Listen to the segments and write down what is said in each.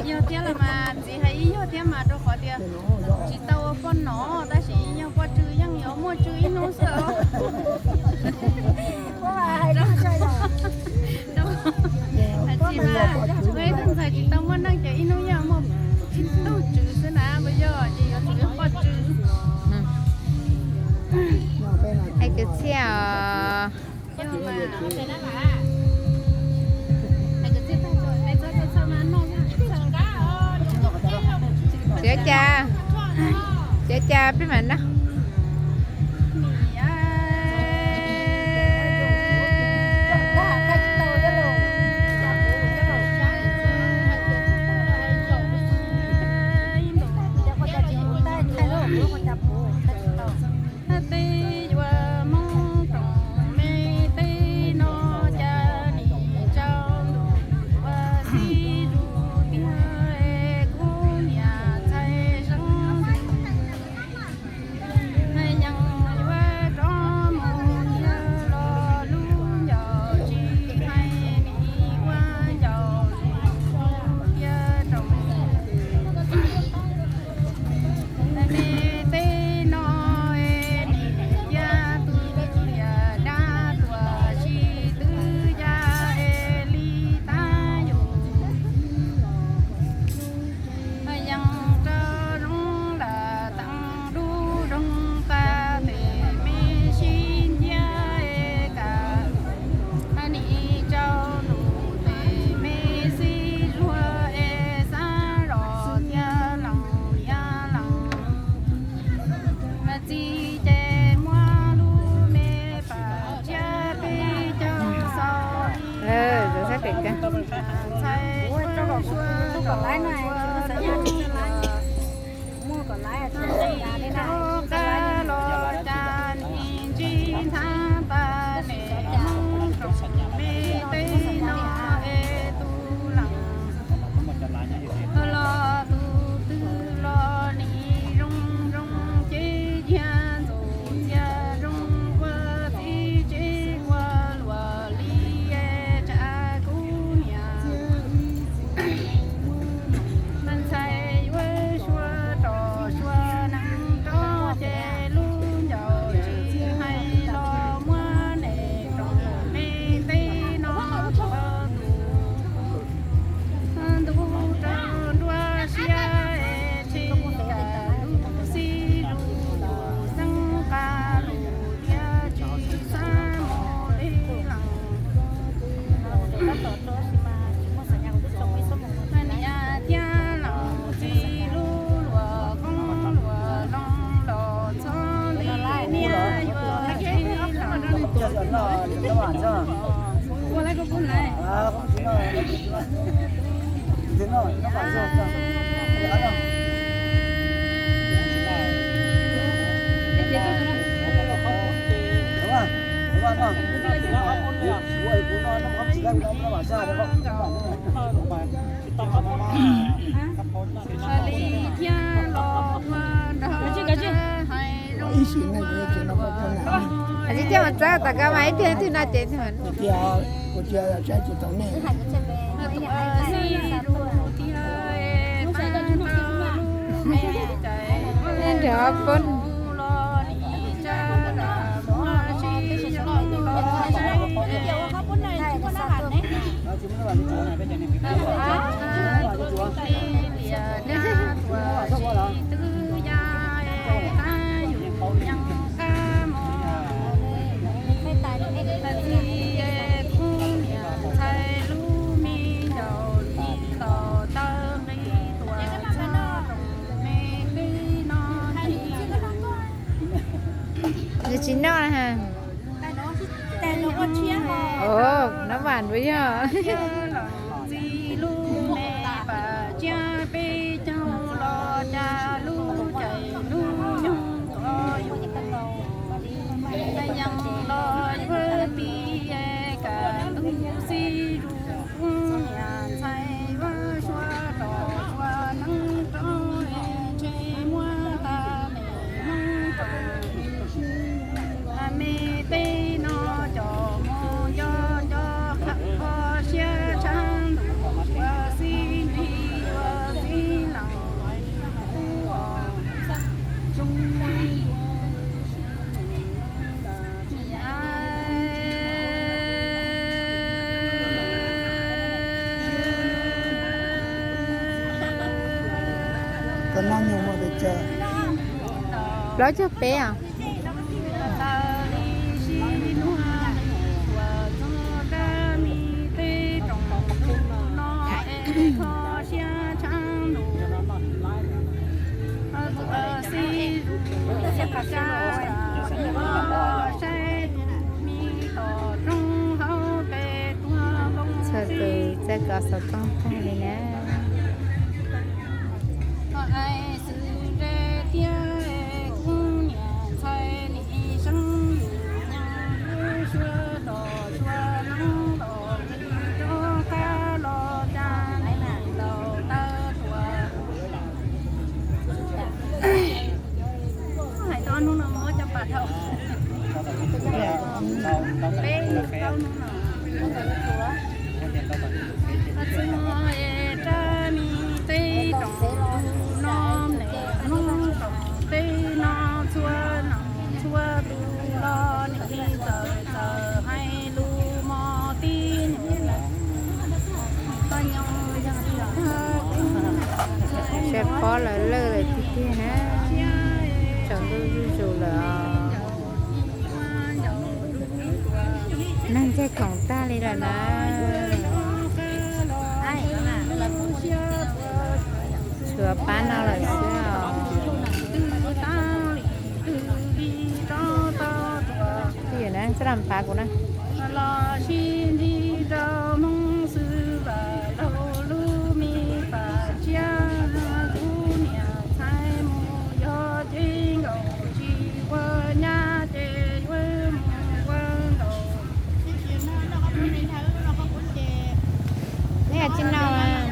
nhiều tiền là mà chỉ hay nhiều tiền mà đâu có tiền chỉ tao phân nó ta chỉ nhiều qua trừ nhưng nhiều mua trừ nó sợ có là hay đó chơi rồi đâu chỉ mà mấy thằng thầy chỉ tao muốn đang chạy nó nhiều mà ít tao trừ thế nào bây giờ chỉ có trừ qua trừ ai cứ xeo nhưng mà ai cứ tiếp theo rồi bây giờ sao mà nó chở cha biết mình đó còn lái này chúng ta sẽ mua còn lái ở trên nhà đây này Qua lấy cái cuốn này. Không chính rồi. Chính rồi, nó phải rồi. Đúng rồi. Đúng rồi. Ui, cuốn nó không chỉ gần nó bảo ra được không? Ý xin này của chị nó có con nào? anh chỉ mà sao ta cái máy thì nó chạy thì mình Của chị là sẽ chỉ tao này. nên được con chín nó ha ồ nó bàn với nhờ năng nhiều mà để chờ Lo cho bé à? Chờ từ sẽ có số trong tay này nè. Sẽ có là lơ là tí kia nè. Chọn tôi dù là năng chơiของta đi rồi nè. Sửa bán nào là sao? Cái gì nè, sẽ làm phá của nó. Nè trên nào à?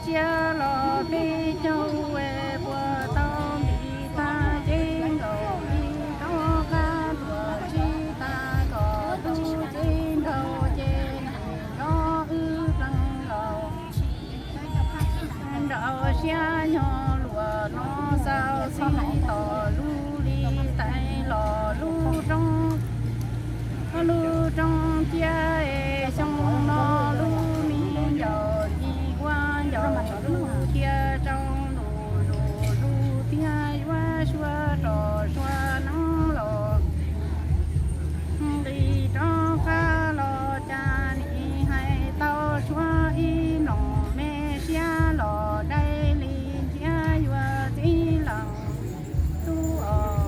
chia lo bi châu về bùa tao bị ta trên đầu đi cao ca bùa chi ta có tu trên đầu trên nó ư răng đầu đạo xia nhỏ lùa nó sao xí tỏ lu đi tại lò lu trong chia trong nó lu mi giờ đi qua giờ lu chia trong lu tia qua xua trò xua nắng lò đi trong ca lò cha ni hay tao xua y nọ mẹ xia lò đây li chia qua tí lòng tu ở